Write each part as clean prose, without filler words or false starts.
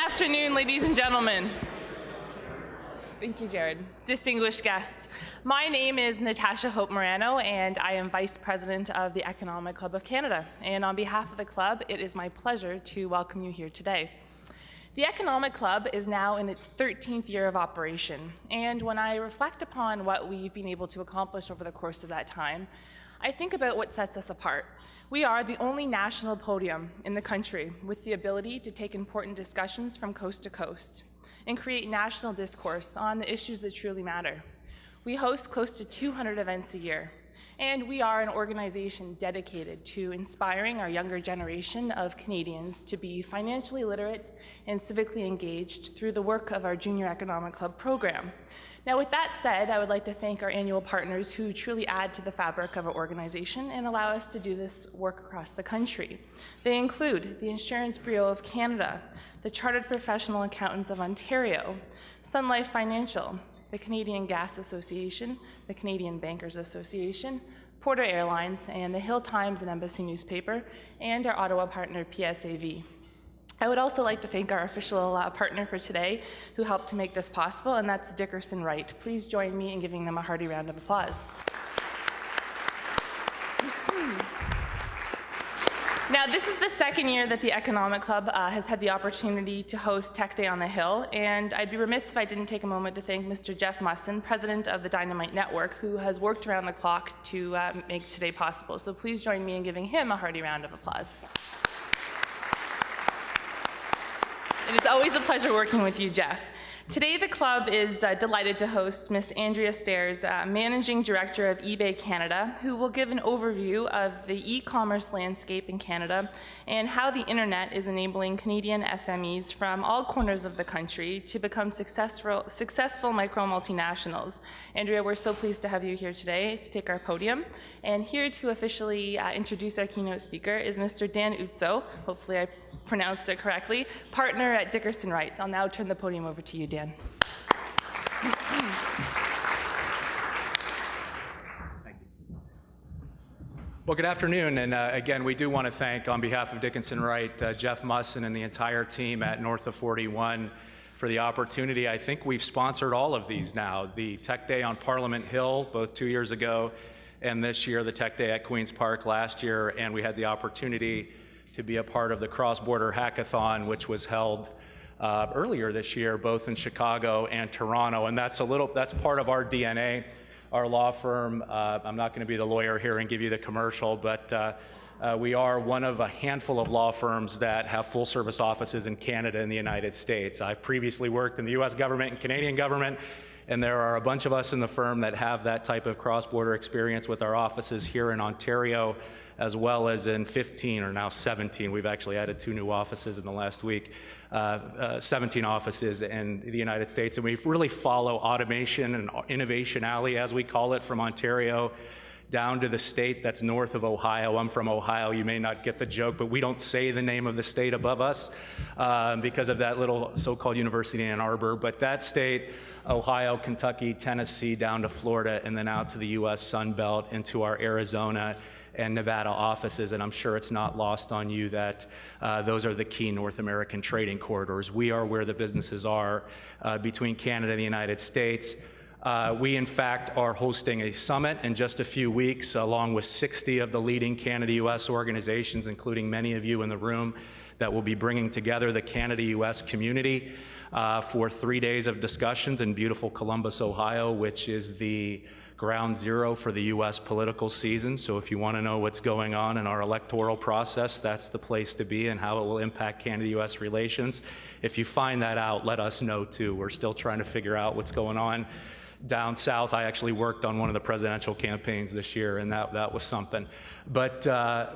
afternoon, ladies and gentlemen. Thank you, Jared. Distinguished guests, my name is Natasha Hope Morano, and I am Vice President of the Economic Club of Canada. And on behalf of the club, it is my pleasure to welcome you here today. The Economic Club is now in its 13th year of operation, and when I reflect upon what we've been able to accomplish over the course of that time, I think about what sets us apart. We are the only national podium in the country with the ability to take important discussions from coast to coast and create national discourse on the issues that truly matter. We host close to 200 events a year, and we are an organization dedicated to inspiring our younger generation of Canadians to be financially literate and civically engaged through the work of our Junior Economic Club program. Now, with that said, I would like to thank our annual partners who truly add to the fabric of our organization and allow us to do this work across the country. They include the Insurance Bureau of Canada, the Chartered Professional Accountants of Ontario, Sun Life Financial, the Canadian Gas Association, the Canadian Bankers Association, Porter Airlines, and the Hill Times and Embassy newspaper, and our Ottawa partner, PSAV. I would also like to thank our official partner for today who helped to make this possible, and that's Dickerson Wright. Please join me in giving them a hearty round of applause. Now, this is the second year that the Economic Club has had the opportunity to host Tech Day on the Hill, and I'd be remiss if I didn't take a moment to thank Mr. Jeff Musson, president of the Dynamite Network, who has worked around the clock to make today possible. So please join me in giving him a hearty round of applause. And it's always a pleasure working with you, Jeff. Today, the club is delighted to host Ms. Andrea Stairs, Managing Director of eBay Canada, who will give an overview of the e-commerce landscape in Canada and how the internet is enabling Canadian SMEs from all corners of the country to become successful micro multinationals. Andrea, we're so pleased to have you here today to take our podium. And here to officially introduce our keynote speaker is Mr. Dan Utso, hopefully I pronounced it correctly, partner at Dickerson Wright. I'll now turn the podium over to you, Dan. Thank you. Well, good afternoon, and again, we do want to thank, on behalf of Dickerson Wright, Jeff Musson and the entire team at North of 41 for the opportunity. I think we've sponsored all of these now. The Tech Day on Parliament Hill, both 2 years ago, and this year, the Tech Day at Queen's Park last year, and we had the opportunity to be a part of the cross-border hackathon, which was held earlier this year, both in Chicago and Toronto, and that's part of our DNA. Our law firm, I'm not going to be the lawyer here and give you the commercial, but we are one of a handful of law firms that have full-service offices in Canada and the United States. I've previously worked in the U.S. government and Canadian government, and there are a bunch of us in the firm that have that type of cross-border experience with our offices here in Ontario, as well as in 15 or now 17. We've actually added 2 new offices in the last week, 17 offices in the United States. And we really follow automation and innovation alley, as we call it, from Ontario down to the state that's north of Ohio. I'm from Ohio. You may not get the joke, but we don't say the name of the state above us because of that little so-called university in Ann Arbor. But that state, Ohio, Kentucky, Tennessee, down to Florida, and then out to the U.S. Sun Belt into our Arizona and Nevada offices, and I'm sure it's not lost on you that those are the key North American trading corridors. We are where the businesses are between Canada and the United States. We, in fact, are hosting a summit in just a few weeks, along with 60 of the leading Canada-U.S. organizations, including many of you in the room, that will be bringing together the Canada-U.S. community for 3 days of discussions in beautiful Columbus, Ohio, which is the ground zero for the U.S. political season. So if you want to know what's going on in our electoral process, that's the place to be and how it will impact Canada-U.S. relations. If you find that out, let us know too. We're still trying to figure out what's going on down south. I actually worked on one of the presidential campaigns this year, and that was something. But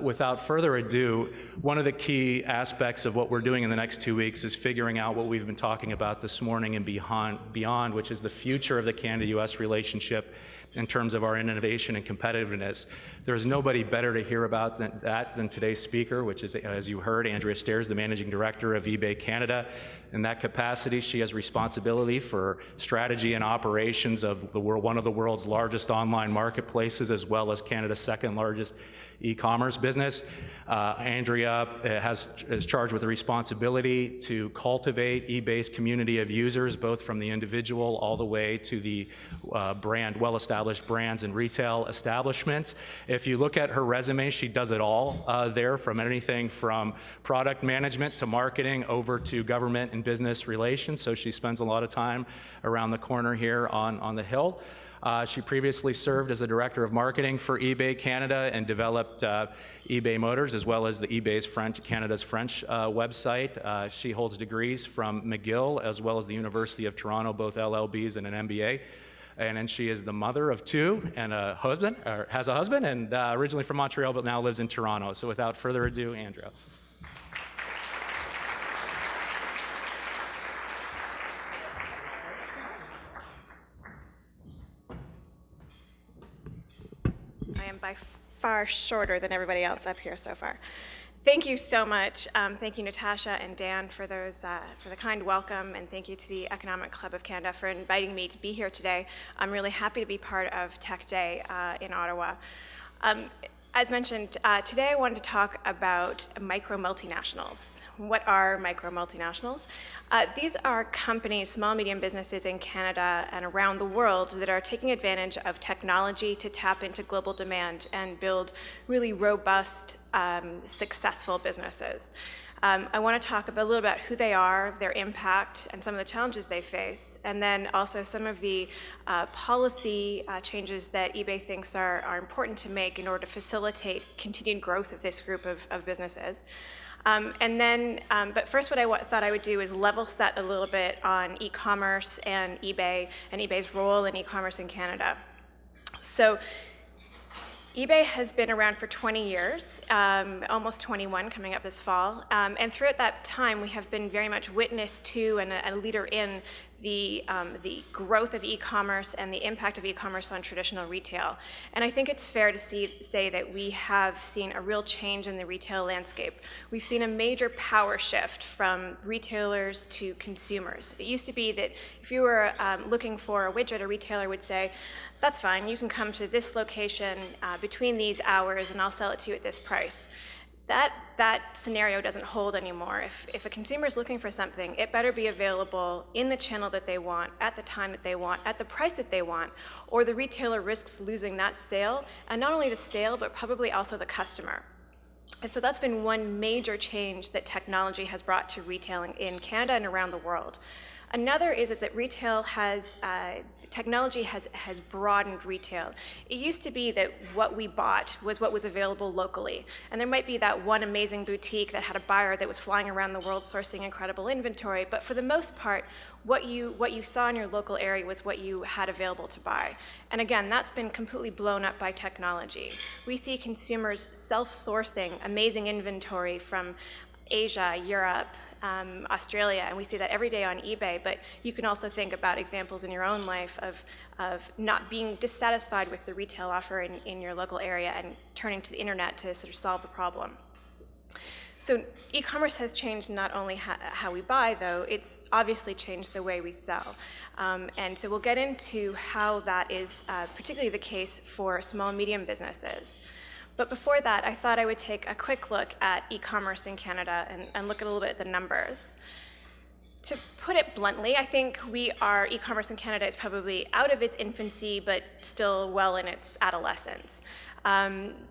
without further ado, one of the key aspects of what we're doing in the next 2 weeks is figuring out what we've been talking about this morning and beyond, which is the future of the Canada-U.S. relationship in terms of our innovation and competitiveness. There's nobody better to hear about than today's speaker, which is, as you heard, Andrea Stairs, the Managing Director of eBay Canada. In that capacity, she has responsibility for strategy and operations of one of the world's largest online marketplaces, as well as Canada's second largest e-commerce business. Andrea is charged with the responsibility to cultivate eBay's community of users, both from the individual all the way to the well-established brands and retail establishments. If you look at her resume, she does it all there, from anything from product management to marketing over to government and business relations. So she spends a lot of time around the corner here on the Hill. She previously served as the Director of Marketing for eBay Canada and developed eBay Motors, as well as the Canada's French website. She holds degrees from McGill, as well as the University of Toronto, both LLBs and an MBA. And then she is the mother of two and has a husband, and originally from Montreal, but now lives in Toronto. So without further ado, Andrea. By far shorter than everybody else up here so far. Thank you so much. Thank you, Natasha and Dan, for the kind welcome, and thank you to the Economic Club of Canada for inviting me to be here today. I'm really happy to be part of Tech Day in Ottawa. As mentioned, today I wanted to talk about micro multinationals. What are micro multinationals? These are companies, small, medium businesses in Canada and around the world that are taking advantage of technology to tap into global demand and build really robust, successful businesses. I want to talk a little about who they are, their impact, and some of the challenges they face, and then also some of the policy changes that eBay thinks are important to make in order to facilitate continued growth of this group of businesses. But first, what I thought I would do is level set a little bit on e-commerce and eBay's role in e-commerce in Canada. So eBay has been around for 20 years, almost 21 coming up this fall. And throughout that time, we have been very much witness to and a leader in the growth of e-commerce and the impact of e-commerce on traditional retail. And I think it's fair to say that we have seen a real change in the retail landscape. We've seen a major power shift from retailers to consumers. It used to be that if you were looking for a widget, a retailer would say, that's fine, you can come to this location between these hours and I'll sell it to you at this price. That scenario doesn't hold anymore. If a consumer is looking for something, it better be available in the channel that they want, at the time that they want, at the price that they want, or the retailer risks losing that sale, and not only the sale, but probably also the customer. And so that's been one major change that technology has brought to retailing in Canada and around the world. Another is that technology has broadened retail. It used to be that what we bought was what was available locally. And there might be that one amazing boutique that had a buyer that was flying around the world sourcing incredible inventory, but for the most part, what you saw in your local area was what you had available to buy. And again, that's been completely blown up by technology. We see consumers self-sourcing amazing inventory from Asia, Europe, Australia, and we see that every day on eBay, but you can also think about examples in your own life of not being dissatisfied with the retail offer in your local area and turning to the internet to sort of solve the problem. So e-commerce has changed not only how we buy, though, it's obviously changed the way we sell. And so we'll get into how that is particularly the case for small and medium businesses. But before that, I thought I would take a quick look at e-commerce in Canada and look a little bit at the numbers. To put it bluntly, I think e-commerce in Canada is probably out of its infancy, but still well in its adolescence.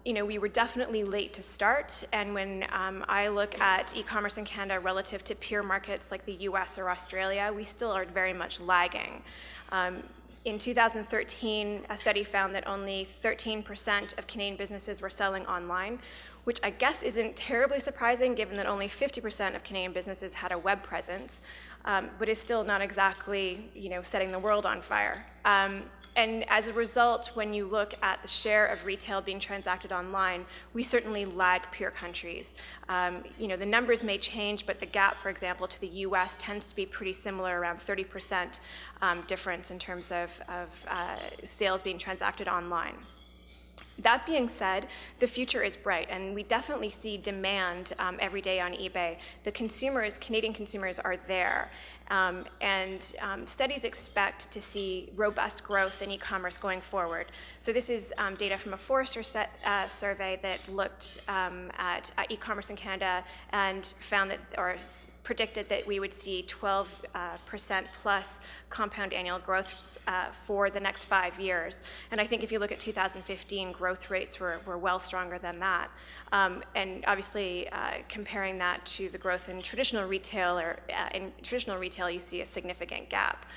We were definitely late to start, and when I look at e-commerce in Canada relative to peer markets like the US or Australia, we still are very much lagging. In 2013, a study found that only 13% of Canadian businesses were selling online, which I guess isn't terribly surprising given that only 50% of Canadian businesses had a web presence, but is still not exactly setting the world on fire. And as a result, when you look at the share of retail being transacted online, we certainly lag peer countries. The numbers may change, but the gap, for example, to the US tends to be pretty similar, around 30% difference in terms of sales being transacted online. That being said, the future is bright, and we definitely see demand every day on eBay. The consumers, Canadian consumers, are there. Studies expect to see robust growth in e-commerce going forward. So this is data from a Forrester survey that looked at e-commerce in Canada and found that, or predicted that we would see 12% plus compound annual growth for the next 5 years. And I think if you look at 2015, growth rates were well stronger than that. And obviously, comparing that to the growth in traditional retail, you see a significant gap.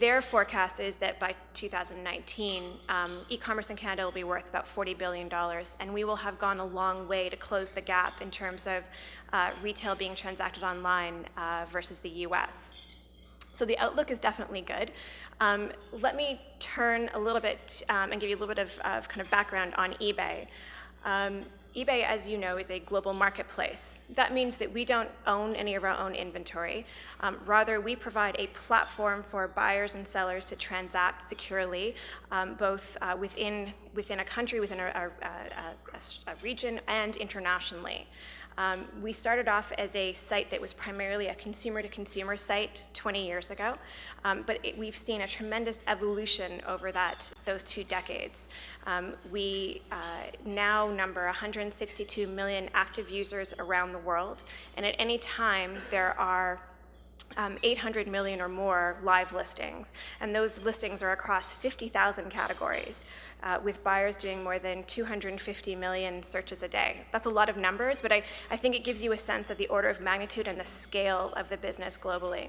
Their forecast is that by 2019, e-commerce in Canada will be worth about $40 billion, and we will have gone a long way to close the gap in terms of retail being transacted online versus the US. So the outlook is definitely good. Let me turn a little bit and give you a little bit of kind of background on eBay. eBay, as you know, is a global marketplace. That means that we don't own any of our own inventory. Rather, we provide a platform for buyers and sellers to transact securely, both within a country, within a region, and internationally. We started off as a site that was primarily a consumer-to-consumer site 20 years ago, but we've seen a tremendous evolution over those 2 decades. We now number 162 million active users around the world, and at any time there are 800 million or more live listings, and those listings are across 50,000 categories, with buyers doing more than 250 million searches a day. That's a lot of numbers, but I think it gives you a sense of the order of magnitude and the scale of the business globally.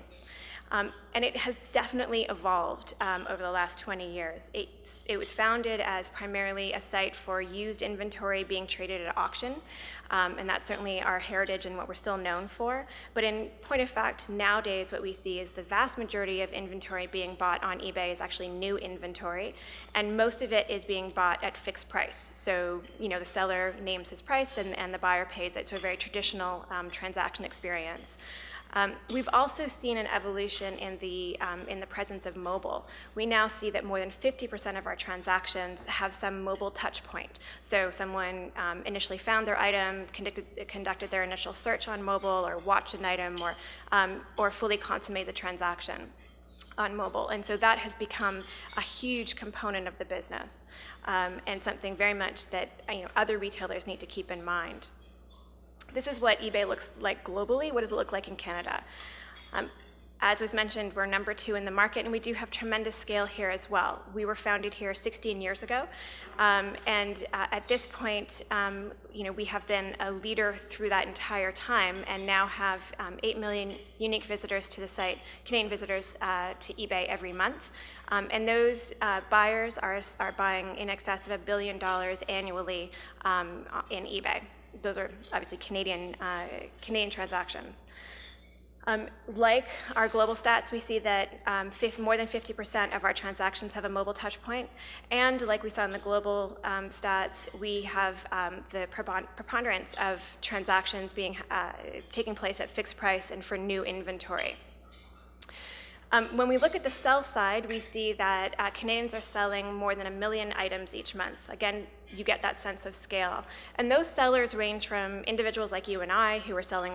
And it has definitely evolved over the last 20 years. It was founded as primarily a site for used inventory being traded at auction, and that's certainly our heritage and what we're still known for. But in point of fact, nowadays what we see is the vast majority of inventory being bought on eBay is actually new inventory, and most of it is being bought at fixed price. So, the seller names his price and the buyer pays it, so a very traditional transaction experience. We've also seen an evolution in the presence of mobile. We now see that more than 50% of our transactions have some mobile touch point. So someone initially found their item, conducted their initial search on mobile, or watched an item, or fully consummated the transaction on mobile. And so that has become a huge component of the business, and something very much that other retailers need to keep in mind. This is what eBay looks like globally. What does it look like in Canada? As was mentioned, we're number 2 in the market, and we do have tremendous scale here as well. We were founded here 16 years ago, and at this point, we have been a leader through that entire time, and now have 8 million unique visitors to the site, Canadian visitors to eBay every month. And those buyers are buying in excess of $1 billion annually in eBay. Those are obviously Canadian transactions. Like our global stats, we see that more than 50% of our transactions have a mobile touch point, and like we saw in the global stats, we have the preponderance of transactions taking place at fixed price and for new inventory. When we look at the sell side, we see that Canadians are selling more than 1 million items each month. Again, you get that sense of scale. And those sellers range from individuals like you and I, who are selling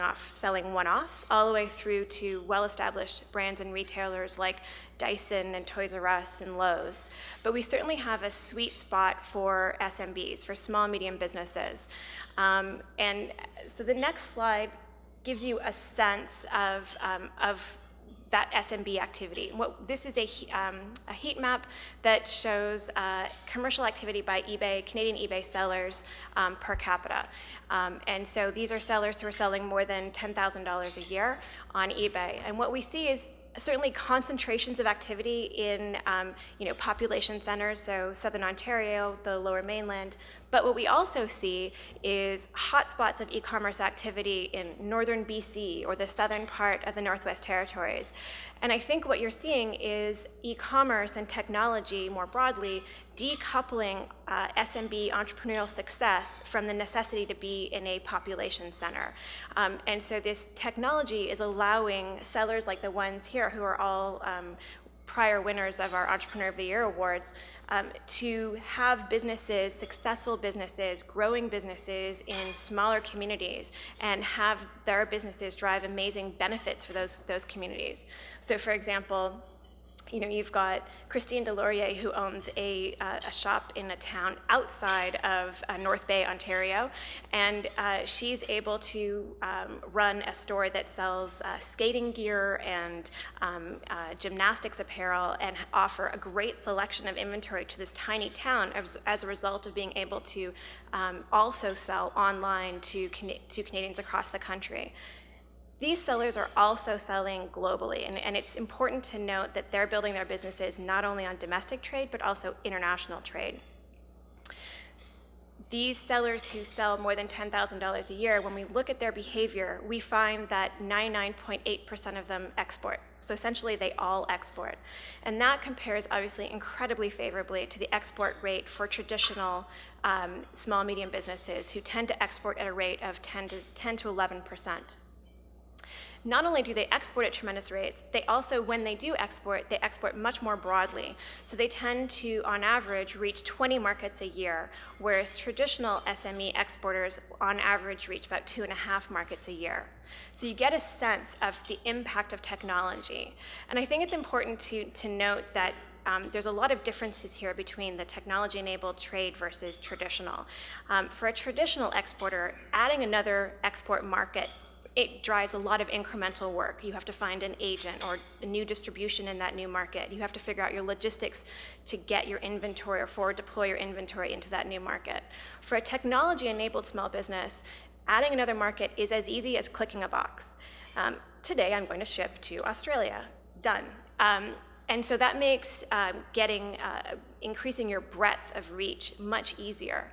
one-offs, all the way through to well-established brands and retailers like Dyson and Toys R Us and Lowe's. But we certainly have a sweet spot for SMBs, for small, medium businesses. And so the next slide gives you a sense of that SMB activity. This is a heat map that shows commercial activity by Canadian eBay sellers per capita. And so these are sellers who are selling more than $10,000 a year on eBay. And what we see is certainly concentrations of activity in population centers, so Southern Ontario, the Lower Mainland, But what we also see is hotspots of e-commerce activity in northern BC or the southern part of the Northwest Territories. And I think what you're seeing is e-commerce and technology more broadly decoupling SMB entrepreneurial success from the necessity to be in a population center. And so this technology is allowing sellers like the ones here who are all prior winners of our Entrepreneur of the Year awards, to have businesses, successful businesses, growing businesses in smaller communities, and have their businesses drive amazing benefits for those communities. So for example, you've got Christine Delorier, who owns a shop in a town outside of North Bay, Ontario, and she's able to run a store that sells skating gear and gymnastics apparel and offer a great selection of inventory to this tiny town as a result of being able to also sell online to Canadians across the country. These sellers are also selling globally, and it's important to note that they're building their businesses not only on domestic trade, but also international trade. These sellers who sell more than $10,000 a year, when we look at their behavior, we find that 99.8% of them export. So essentially, they all export. And that compares, obviously, incredibly favorably to the export rate for traditional small, medium businesses who tend to export at a rate of 10 to 11%. Not only do they export at tremendous rates, they also, when they do export, they export much more broadly. So they tend to, on average, reach 20 markets a year, whereas traditional SME exporters, on average, reach about 2.5 markets a year. So you get a sense of the impact of technology. And I think it's important to note that there's a lot of differences here between the technology-enabled trade versus traditional. For a traditional exporter, adding another export market, it drives a lot of incremental work. You have to find an agent or a new distribution in that new market. You have to figure out your logistics to get your inventory or forward deploy your inventory into that new market. For a technology-enabled small business, adding another market is as easy as clicking a box. Today, I'm going to ship to Australia. Done. And so that makes increasing your breadth of reach much easier.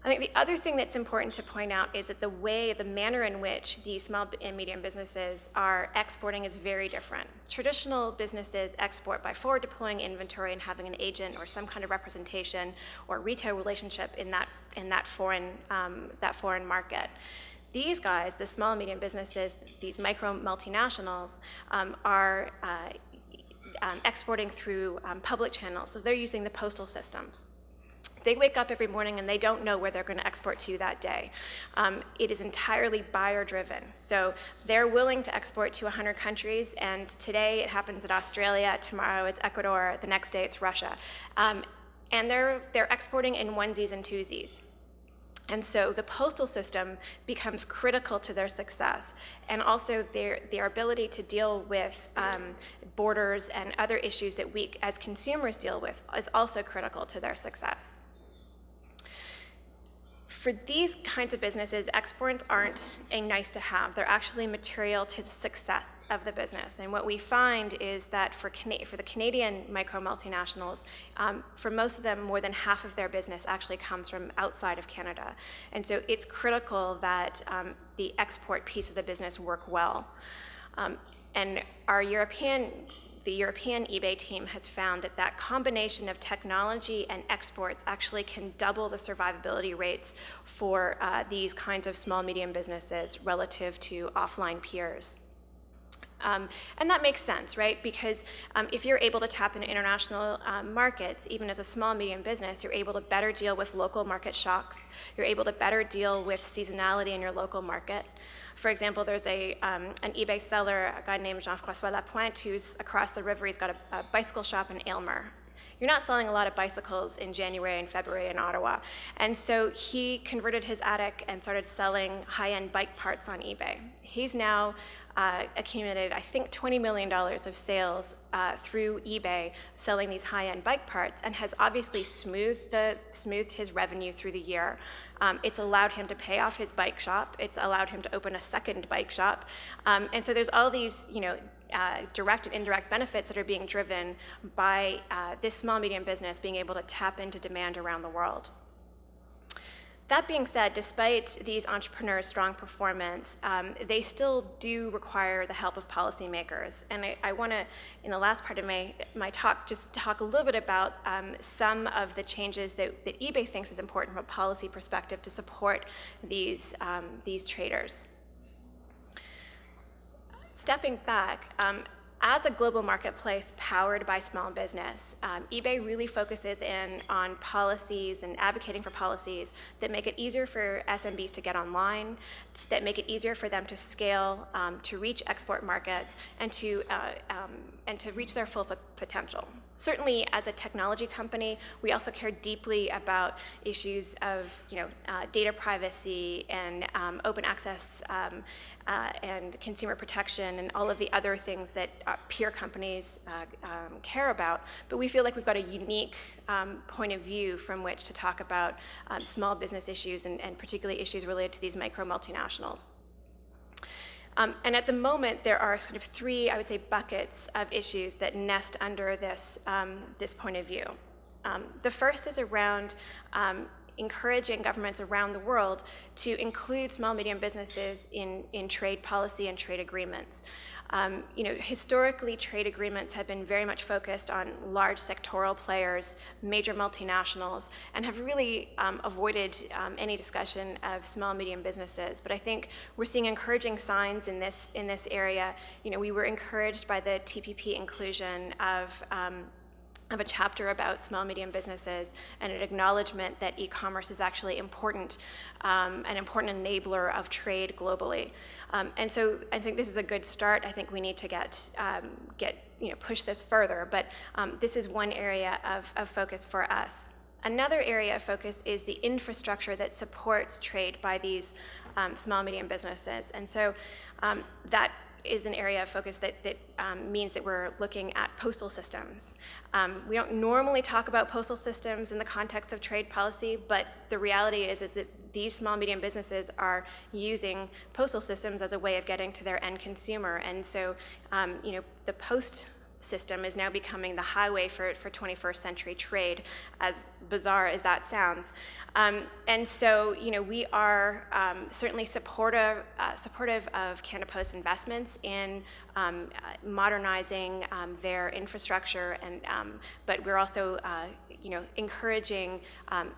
I think the other thing that's important to point out is that the manner in which these small and medium businesses are exporting is very different. Traditional businesses export by forward deploying inventory and having an agent or some kind of representation or retail relationship in that foreign market. These guys, the small and medium businesses, these micro multinationals, are exporting through public channels. So they're using the postal systems. They wake up every morning and they don't know where they're going to export to that day. It is entirely buyer-driven. So they're willing to export to 100 countries, and today it happens in Australia, tomorrow it's Ecuador, the next day it's Russia. And they're exporting in onesies and twosies. And so the postal system becomes critical to their success, and also their ability to deal with borders and other issues that we as consumers deal with is also critical to their success. For these kinds of businesses, exports aren't a nice to have. They're actually material to the success of the business. And what we find is that for the Canadian micro multinationals, for most of them, more than half of their business actually comes from outside of Canada. And so it's critical that the export piece of the business work well. And the European eBay team has found that combination of technology and exports actually can double the survivability rates for these kinds of small, medium businesses relative to offline peers. And that makes sense, right? Because if you're able to tap into international markets, even as a small, medium business, you're able to better deal with local market shocks. You're able to better deal with seasonality in your local market. For example, there's an eBay seller, a guy named Jean-François Lapointe, who's across the river. He's got a bicycle shop in Aylmer. You're not selling a lot of bicycles in January and February in Ottawa. And so he converted his attic and started selling high-end bike parts on eBay. He's now accumulated, I think, $20 million of sales through eBay selling these high-end bike parts, and has obviously smoothed his revenue through the year. It's allowed him to pay off his bike shop. It's allowed him to open a second bike shop. And so there's all these, direct and indirect benefits that are being driven by this small, medium business being able to tap into demand around the world. That being said, despite these entrepreneurs' strong performance, they still do require the help of policymakers. And I want to, in the last part of my talk, just talk a little bit about some of the changes that eBay thinks is important from a policy perspective to support these traders. Stepping back, as a global marketplace powered by small business, eBay really focuses in on policies and advocating for policies that make it easier for SMBs to get online, that make it easier for them to scale, to reach export markets, and to reach their full potential. Certainly, as a technology company, we also care deeply about issues of data privacy and open access and consumer protection and all of the other things that peer companies care about. But we feel like we've got a unique point of view from which to talk about small business issues and particularly issues related to these micro multinationals. And at the moment, there are sort of three, I would say, buckets of issues that nest under this point of view. The first is around encouraging governments around the world to include small, medium businesses in trade policy and trade agreements. Historically, trade agreements have been very much focused on large sectoral players, major multinationals, and have really avoided any discussion of small, medium businesses. But I think we're seeing encouraging signs in this area. We were encouraged by the TPP inclusion of a chapter about small, medium businesses and an acknowledgement that e-commerce is actually important, an important enabler of trade globally. And so I think this is a good start. I think we need to push this further, but this is one area of focus for us. Another area of focus is the infrastructure that supports trade by these small, medium businesses. And so that is an area of focus that means that we're looking at postal systems. We don't normally talk about postal systems in the context of trade policy, but the reality is that these small, medium businesses are using postal systems as a way of getting to their end consumer. And so, the post system is now becoming the highway for 21st century trade, as bizarre as that sounds. And so, we are certainly supportive of Canada Post's investments in modernizing their infrastructure, but we're also encouraging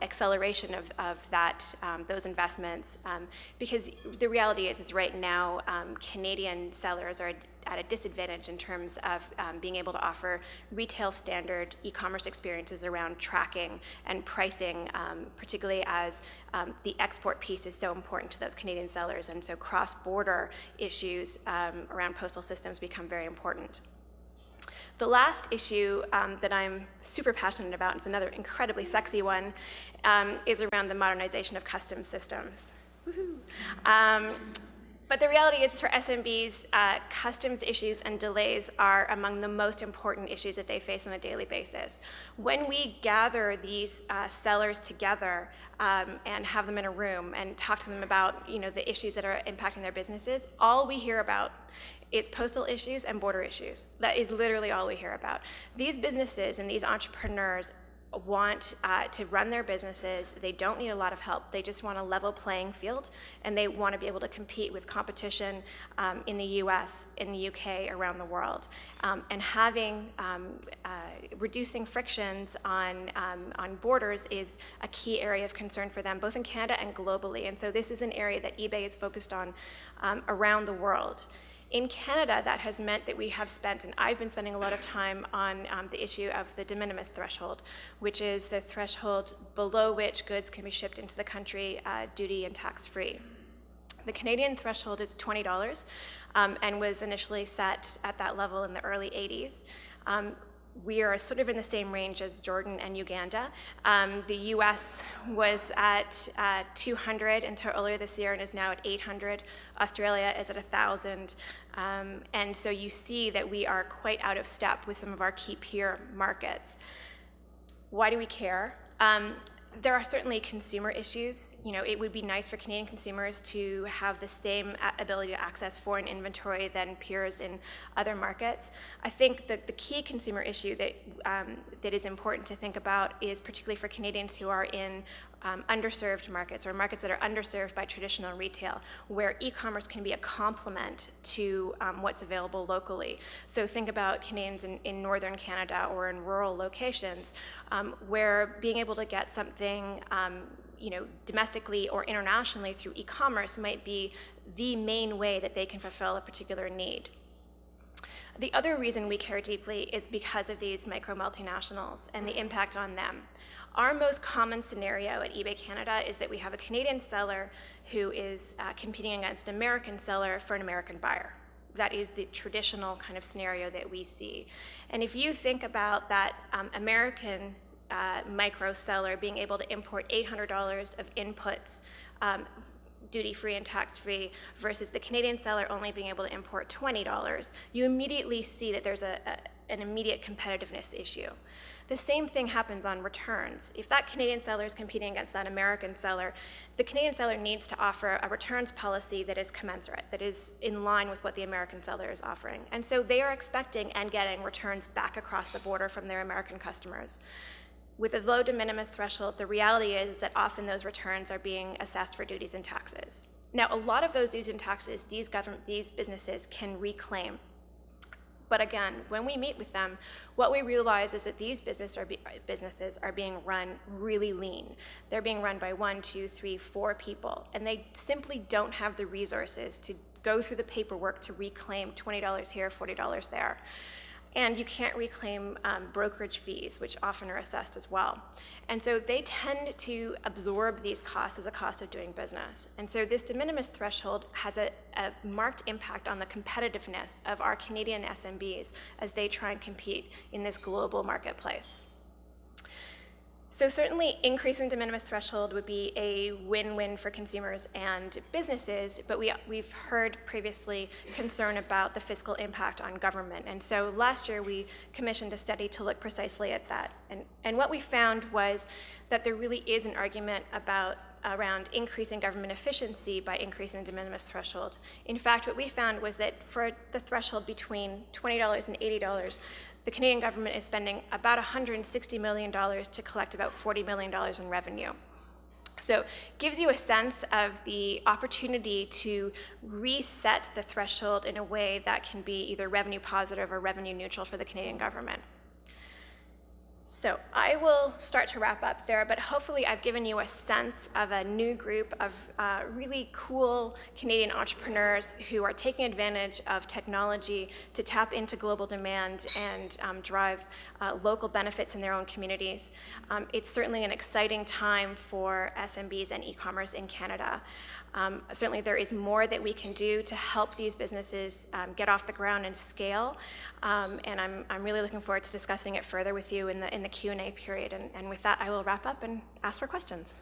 acceleration of those investments, because the reality is right now Canadian sellers are at a disadvantage in terms of being able to offer retail standard e-commerce experiences around tracking and pricing, particularly as the export piece is so important to those Canadian sellers, and so cross-border issues around postal systems become very important. The last issue that I'm super passionate about, and it's another incredibly sexy one, is around the modernization of customs systems. Woohoo. But the reality is, for SMBs, customs issues and delays are among the most important issues that they face on a daily basis. When we gather these sellers together and have them in a room and talk to them about the issues that are impacting their businesses, all we hear about is postal issues and border issues. That is literally all we hear about. These businesses and these entrepreneurs want to run their businesses. They don't need a lot of help. They just want a level playing field, and they want to be able to compete with competition in the US, in the UK, around the world. And having reducing frictions on borders is a key area of concern for them, both in Canada and globally. And so this is an area that eBay is focused on around the world. In Canada, that has meant that we have spent, and I've been spending a lot of time on the issue of the de minimis threshold, which is the threshold below which goods can be shipped into the country duty and tax-free. The Canadian threshold is $20 and was initially set at that level in the early 80s. We are sort of in the same range as Jordan and Uganda. The US was at 200 until earlier this year and is now at 800. Australia is at 1,000. And so you see that we are quite out of step with some of our key peer markets. Why do we care? There are certainly consumer issues. It would be nice for Canadian consumers to have the same ability to access foreign inventory than peers in other markets. I think that the key consumer issue that is important to think about is particularly for Canadians who are in underserved markets, or markets that are underserved by traditional retail, where e-commerce can be a complement to what's available locally. So think about Canadians in northern Canada or in rural locations, where being able to get something domestically or internationally through e-commerce might be the main way that they can fulfill a particular need. The other reason we care deeply is because of these micro multinationals and the impact on them. Our most common scenario at eBay Canada is that we have a Canadian seller who is competing against an American seller for an American buyer. That is the traditional kind of scenario that we see. And if you think about that American micro seller being able to import $800 of inputs duty-free and tax-free versus the Canadian seller only being able to import $20, you immediately see that there's an immediate competitiveness issue. The same thing happens on returns. If that Canadian seller is competing against that American seller, the Canadian seller needs to offer a returns policy that is commensurate, that is in line with what the American seller is offering. And so they are expecting and getting returns back across the border from their American customers. With a low de minimis threshold, the reality is that often those returns are being assessed for duties and taxes. Now, a lot of those duties and taxes, these businesses can reclaim. But again, when we meet with them, what we realize is that these businesses are being run really lean. They're being run by 1, 2, 3, 4 people, and they simply don't have the resources to go through the paperwork to reclaim $20 here, $40 there. And you can't reclaim brokerage fees, which often are assessed as well. And so they tend to absorb these costs as a cost of doing business. And so this de minimis threshold has a marked impact on the competitiveness of our Canadian SMBs as they try and compete in this global marketplace. So certainly increasing de minimis threshold would be a win-win for consumers and businesses, but we've heard previously concern about the fiscal impact on government. And so last year we commissioned a study to look precisely at that. And what we found was that there really is an argument around increasing government efficiency by increasing the de minimis threshold. In fact, what we found was that for the threshold between $20 and $80, the Canadian government is spending about $160 million to collect about $40 million in revenue. So it gives you a sense of the opportunity to reset the threshold in a way that can be either revenue positive or revenue neutral for the Canadian government. So I will start to wrap up there, but hopefully I've given you a sense of a new group of really cool Canadian entrepreneurs who are taking advantage of technology to tap into global demand and drive local benefits in their own communities. It's certainly an exciting time for SMBs and e-commerce in Canada. Certainly there is more that we can do to help these businesses get off the ground and scale, and I'm really looking forward to discussing it further with you in the Q&A period. And with that, I will wrap up and ask for questions.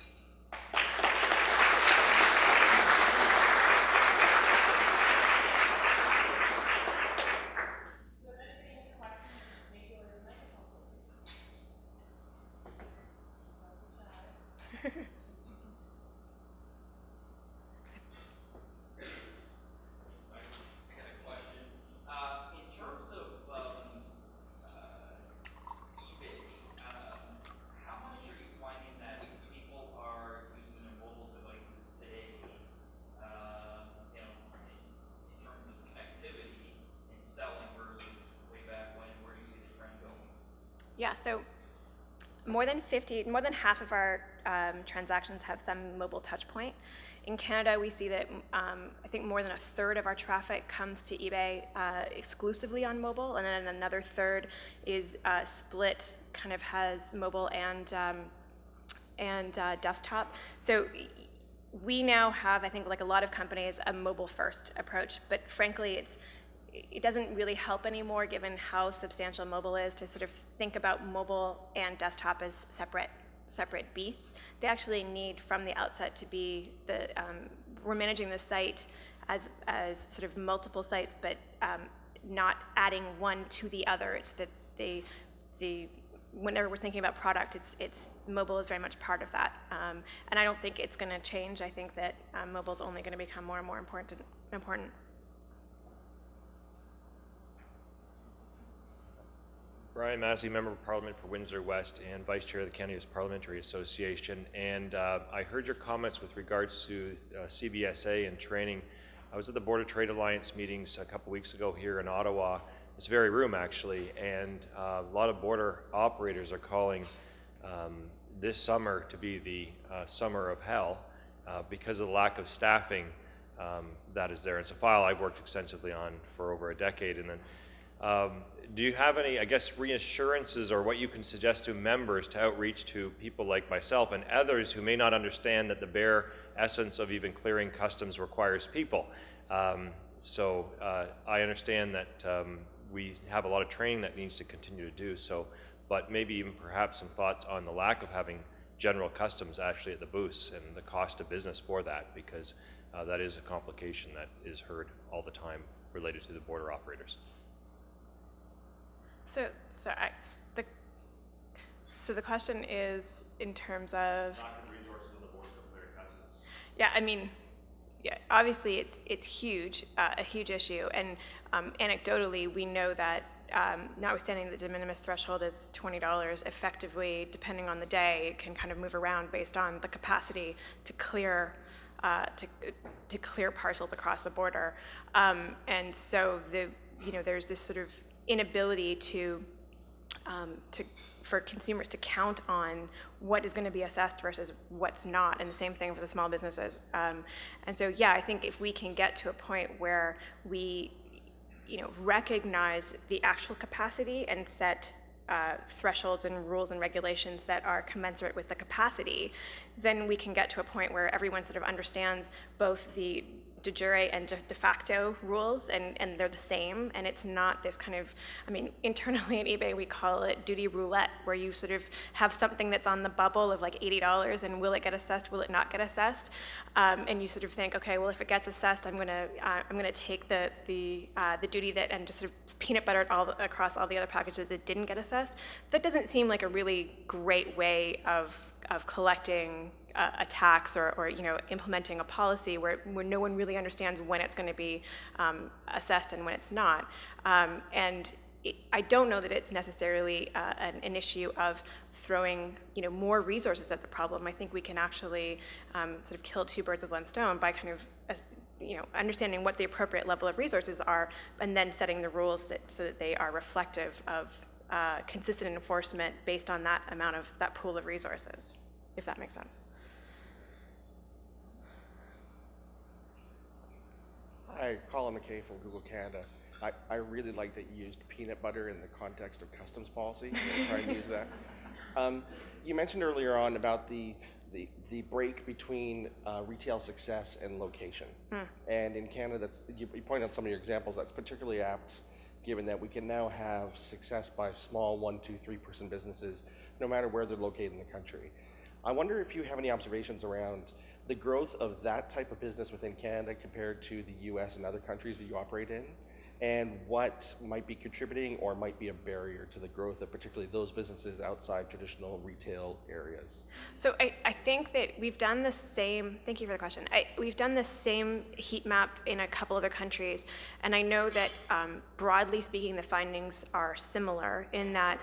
Yeah, so more than half of our transactions have some mobile touch point. In Canada, we see that I think more than a third of our traffic comes to eBay exclusively on mobile, and then another third is split, kind of has mobile and desktop. So we now have, I think, like a lot of companies, a mobile-first approach, but frankly, it doesn't really help anymore given how substantial mobile is to sort of think about mobile and desktop as separate beasts. They actually need from the outset to be we're managing the site as sort of multiple sites, but not adding one to the other. It's that whenever we're thinking about product, it's mobile is very much part of that. And I don't think it's going to change. I think that mobile is only going to become more and more important. Brian Massey, Member of Parliament for Windsor West and Vice Chair of the Canada Youth Parliamentary Association. And I heard your comments with regards to CBSA and training. I was at the Border Trade Alliance meetings a couple weeks ago here in Ottawa, this very room actually, and a lot of border operators are calling this summer to be the summer of hell because of the lack of staffing that is there. It's a file I've worked extensively on for over a decade. And then, do you have any, I guess, reassurances or what you can suggest to members to outreach to people like myself and others who may not understand that the bare essence of even clearing customs requires people? So I understand that we have a lot of training that needs to continue to do so, but maybe even perhaps some thoughts on the lack of having general customs actually at the booths and the cost of business for that, because that is a complication that is heard all the time related to the border operators. So the question is in terms of Lack of resources on the border to clear customs. yeah, I mean, yeah, obviously it's huge, a huge issue, and anecdotally we know that notwithstanding the de minimis threshold is $20, effectively, depending on the day, it can kind of move around based on the capacity to clear to clear parcels across the border, and so there's this sort of inability for consumers to count on what is going to be assessed versus what's not, and the same thing for the small businesses. And so, yeah, I think if we can get to a point where we, recognize the actual capacity and set thresholds and rules and regulations that are commensurate with the capacity, then we can get to a point where everyone sort of understands both the de jure and de facto rules, and they're the same, and it's not this kind of, internally at eBay we call it duty roulette, where you sort of have something that's on the bubble of like $80, and will it get assessed, will it not get assessed, and you sort of think, okay, well, if it gets assessed, I'm gonna take the duty that and just sort of peanut butter it all across all the other packages that didn't get assessed. That doesn't seem like a really great way of collecting a tax or implementing a policy where no one really understands when it's going to be assessed and when it's not. I don't know that it's necessarily an issue of throwing more resources at the problem. I think we can actually sort of kill two birds with one stone by kind of understanding what the appropriate level of resources are, and then setting the rules so that they are reflective of consistent enforcement based on that pool of resources, if that makes sense. Hi, Colin McKay from Google Canada. I really like that you used peanut butter in the context of customs policy. I'm going to try and use that. You mentioned earlier on about the break between retail success and location. And in Canada, you point out some of your examples, that's particularly apt given that we can now have success by small 1, 2, 3 person businesses, no matter where they're located in the country. I wonder if you have any observations around the growth of that type of business within Canada compared to the US and other countries that you operate in, and what might be contributing or might be a barrier to the growth of particularly those businesses outside traditional retail areas. So I think that we've done the same, thank you for the question. We've done the same heat map in a couple other countries, and I know that broadly speaking the findings are similar in that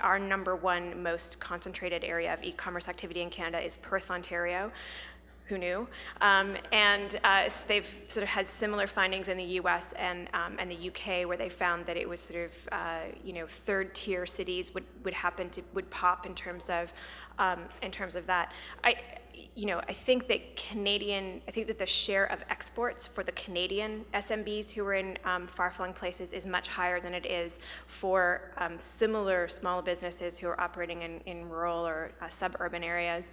our number one most concentrated area of e-commerce activity in Canada is Perth, Ontario. Who knew? They've sort of had similar findings in the U.S. and the UK, where they found that it was sort of third-tier cities would pop in terms of that. I think that the share of exports for the Canadian SMBs who are in far-flung places is much higher than it is for similar small businesses who are operating in rural or suburban areas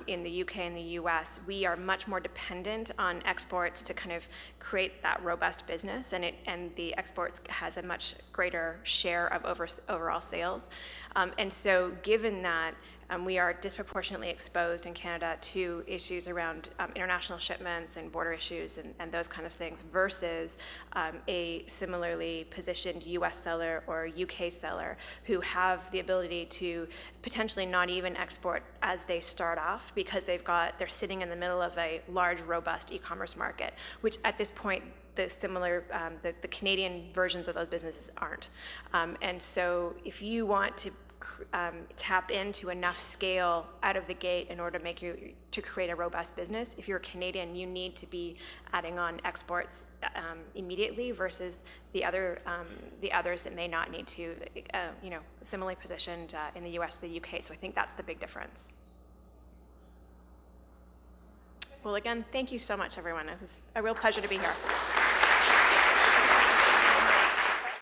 in the UK and the US. We are much more dependent on exports to kind of create that robust business, and the exports has a much greater share of overall sales. And so given that, we are disproportionately exposed in Canada to issues around international shipments and border issues and those kind of things versus a similarly positioned US seller or UK seller who have the ability to potentially not even export as they start off because they're sitting in the middle of a large, robust e-commerce market, which at this point the similar, the Canadian versions of those businesses aren't. And so if you want to tap into enough scale out of the gate in order to create a robust business, if you're Canadian, you need to be adding on exports immediately versus the others that may not need to, similarly positioned in the US, the UK. So I think that's the big difference. Well, again, thank you so much, everyone. It was a real pleasure to be here.